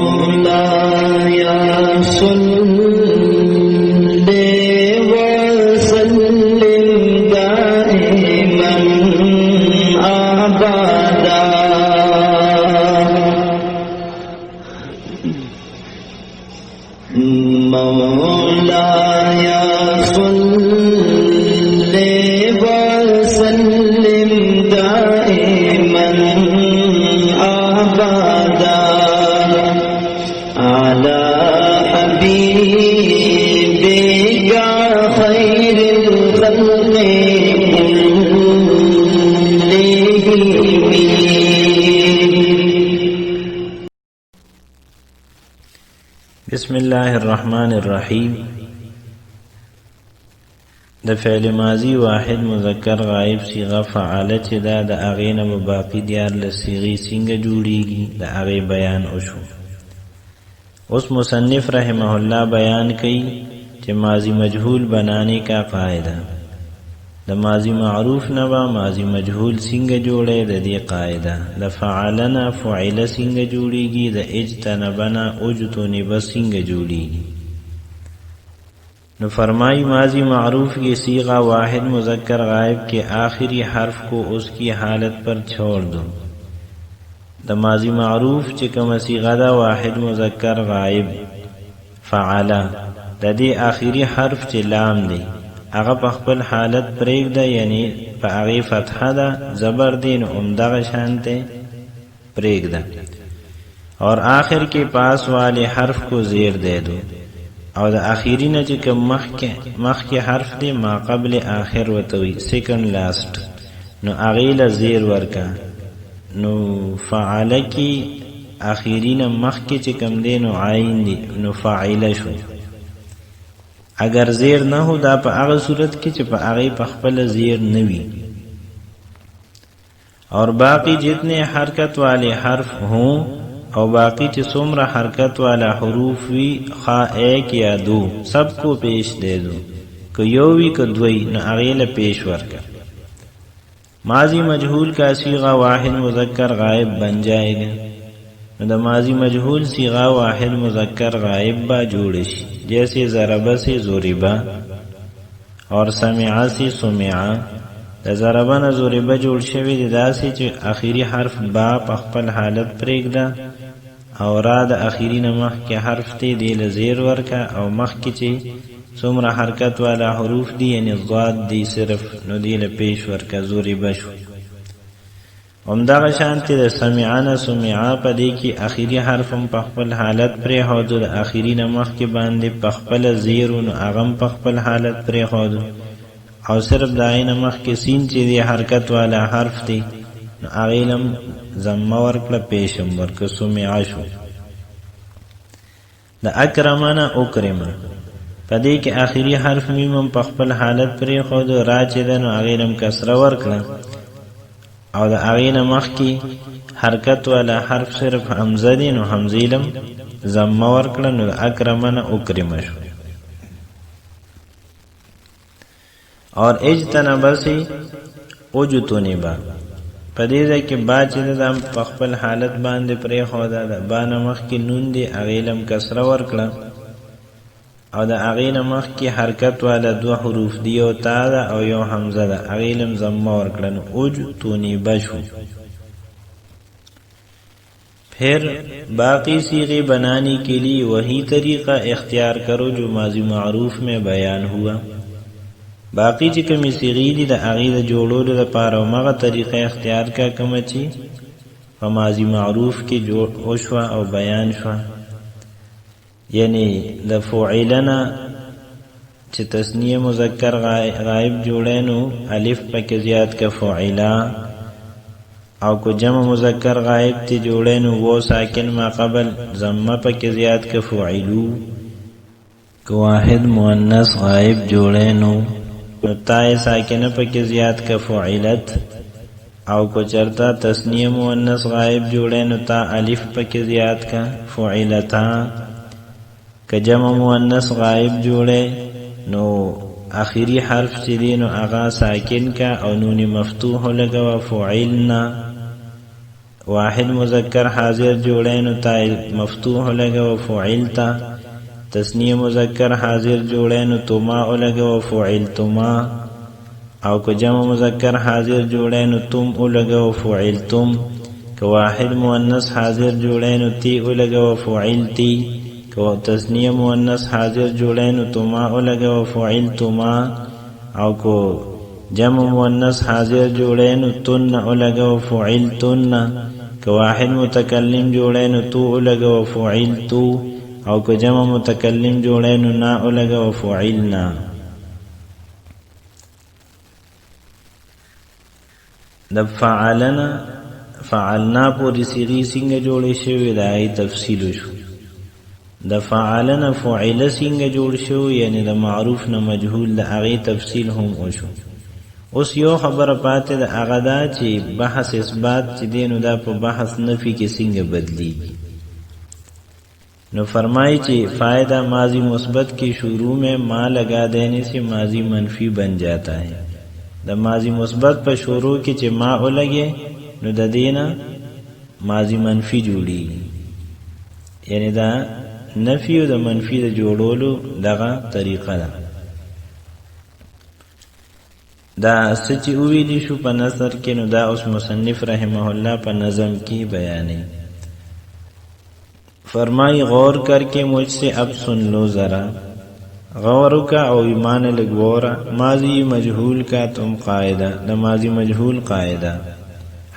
मौलाय सल्लि व सल्लिम दाइमन अबदा मौलाय सल्लि व सल्लिम दाइमन अबदा अला हबीबिका खैरिल खल्क़ि बिस्मिल्लाहिर्रहमानिर्रहीम। द फ़عل माजी वाहिद मुज़क्कर गायब सीगा फ़आल चे दा द आगे न बाकी दियार लसीगी सिंग जुड़ीगी द आगे बयान उशु। उस मुसन्निफ रहमहुल्लाह बयान कई चे माजी मजहूल बनाने का कायदा द माजी मारूफ नबा माजी मजहूल सिंग जोड़े द दी कायदा द फ़आलना फ़ुइल सिंग जुड़ीगी द इज्तनबना उज्तुनिब सिंग जुड़ीगी। न फरमाई माजी मारूफ की सीगा वाहिद मुज़क्कर गायब के आखिरी हर्फ को उसकी हालत पर छोड़ दो। द माजी मारूफ चिकम सीगा दा वाहिद मुज़क्कर गायब फ़आला द दे आखिरी हर्फ चे लाम दे आगा पखपल हालत प्रेग दा यानी आगे फतहा दा जबर दिन उम्दा शांते प्रेग दा और आखिर के पास वाले हर्फ को जेर दे दो और द आखिरी न चिकम मख के हर्फ दे मा कबल आखिर वतवी सेकंड लास्ट नो आगील जेर वर्का नो फ़आल की आखिरी न मख के चिकम दे नो आइन दे नो फ़ाइल शो। अगर जेर न हो दा पा आगे सूरत की चे पा आगे पखपल जेर नवी और बाकी जितने हरकत वाले हर्फ हों और बाकी चे सुमरा हरकत वाला हरूफ वी खा एक या दो सबको पेश दे दो को योवी को द्वई न अगेल पेश वर्कर। माजी मजहूल का सीगा वाहिद मुज़क्कर गायब बन जाएगा। द माजी मजहूल सीगा वाहिद मुज़क्कर गायब बा जोड़श जैसे ज़रबा से ज़ुरिबा और समिआ से सुमिआ। द ज़रबा न ज़ुरिबा जोड़ शवी दा से चे आखिरी हर्फ बा पखपल हालत प्रेग दा और द आखिरी न मख के हर्फ ते दिल जेर वर्का और मख के चे सुमरा हरकत वाला हरूफ दी यानी ज़ाद दी सिर्फ नो दिल पेश वर्का ज़ुरिबा शु। उम्दा शांति द समिआना सुमिआ पदे की आखिरी हर्फम पखपल हालत प्रे होदो द आखिरी नमख के बांधे पखपल जीरुन आगम पखपल हालत प्रे होदो और सिर्फ दाए नमख के सीन चीज़े हरकत वाला हर्फ थे आगेलम जम्मा वर्कला पेशम वर्क सुमिआ शु। द अक्रमना उक्रिमा पदे के आखिरी हर्फ मीमम पखपल हालत प्रे होदो राचेदन आगेलम कसरा वर्कला और द आगे नमख की हरकत वाला हर्फ सिर्फ हमज़ा दिन और हमज़ीलम जम्मा वर्कलन अक्रमन उक्रिमश और इज्तनब से उज्तुनिबा पदीदा के बाद चिदम पखपल हालत बांधे प्रे खोदा बा नमख की नून दे अगेलम कसरा वर्कला और द आगे नमख की हरकत वाला दो हरूफ दियो तादा और यो हमज़ा दा अगेलम जम्मा वर्कलन उज्तुनिबा शु। फिर बाकी सीगे बनाने के लिए वही तरीका इख्तियार करो जो माजी मारूफ में बयान हुआ। बाकी चिकमी सीगी द आगे जोड़ो द पारो मगा तरीका इख्तियार का कमची व माजी मारूफ के जोड़ ओशवा और बयान शवा यानी द फ़ुइलना च तस्निय मुज़क्कर गायब जोड़ेनु अलिफ पक ज़ियाद का फ़ुइला और को जम मुज़क्कर गायब ते जोड़ेनु वो साकिन मा क़बल ज़म्मा पक ज़ियाद का फ़ुइलू को वाहिद मुअन्नस गायब जोड़ेनु ताए साकिन पक ज़ियाद का फ़ुइलत और को चरता तस्निय मुअन्नस गायब जोड़ेनु ता अलिफ पक ज़ियाद का फ़ुइलता का जम मुअन्नस गायब जोड़े नो आखिरी हर्फ चिदी नो आगा साकिन का और नूनी मफ्तूह लगा व फ़ुइलना واحد مذکر حاضر جوړی نو تا مفتوح لګو فعلتا تسنیه مذکر حاضر جوړی نو تما لګو فعلتما او که جمع مذکر حاضر جوړی نو تم لګو فعلتم که واحد مؤنث حاضر جوړی نو تی لګو فعلتی که تسنیه مؤنث حاضر جوړی نو تما لګو فعلتما او که جمع مؤنث حاضر جوړی نو تن لګو فعلتن که واحد متکلم جوړی نو تو لګو فعلتو او که جمع متکلم جوړی نو نا لګو فعلنا د فعلنا پوری صیغې څنګه جوړې شوې د هغې تفصیل شو د فعلنا فعل څنګه جوړ شو یعنی د معروف نه مجهول د هغې تفصیل هم وشو اوس یو خبره پاتې د هغه دا چې بحث اثبات چې دی نو دا په بحث نفي کې څنګه بدلیږي نو فرمائی چې فائدہ ماضی مثبت کی شروع میں ما لگا دینے سے ماضی منفی بن جاتا ہے د ماضی مثبت په شروع کې چې ما ولګي نو د دینا ماضی منفی جوړیږي یعنی دا نفی او د منفی د جوړولو دغه طریقه ده دا سچ ویلی شو په نظر کې نو دا اوس مصنف رحمه الله په نظم کې بیانې فرمائی غور کر کے مجھ سے اب سن لو ذرا غور کا او ایمان لگورا ماضی مجہول کا تم قاعدہ دا ماضی مجہول قاعدہ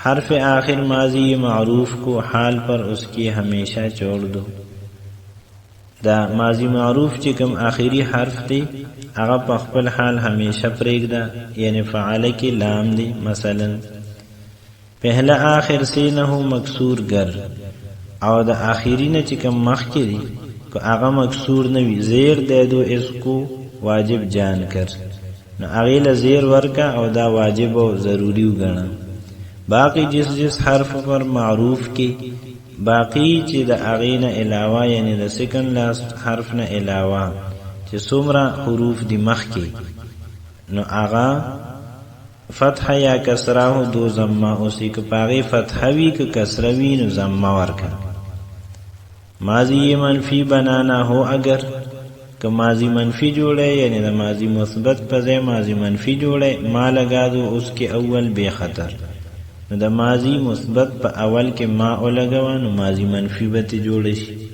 حرف آخر ماضی معروف کو حال پر اس کی ہمیشہ چھوڑ دو دا ماضی معروف چې کوم آخری حرف دی هغه په خپل حال همیشه پرېږده یعنی فعل کې لام دی مثلا پہلا آخر سے نہ ہو مکسور گر او د آخری نه چې کوم مخکې دی که هغه مکسور نه وي زیر دے دو اس کو واجب جان کر نو هغې له زیر ورکا او دا واجب او ضروری وګڼه باقی جس حرف پر معروف کې باقی چې د هغې نه علاوه یعنی د سکن لاست حرف نه علاوه چې څومره حروف دی مخکې نو هغه فتح یا کسره دو ضمه اوسی که پاغی فتح وی که کسره وی نو ضمه ورکا ماضی منفی بنانا ہو اگر که ماضی منفی جوڑے یعنی دا ماضی مثبت پزے ماضی منفی جوڑے ما لگا دو اس کے اول بے خطر نو دا ماضی مثبت پا اول کے ما او لگوا نو ماضی منفی بتی جوڑے شی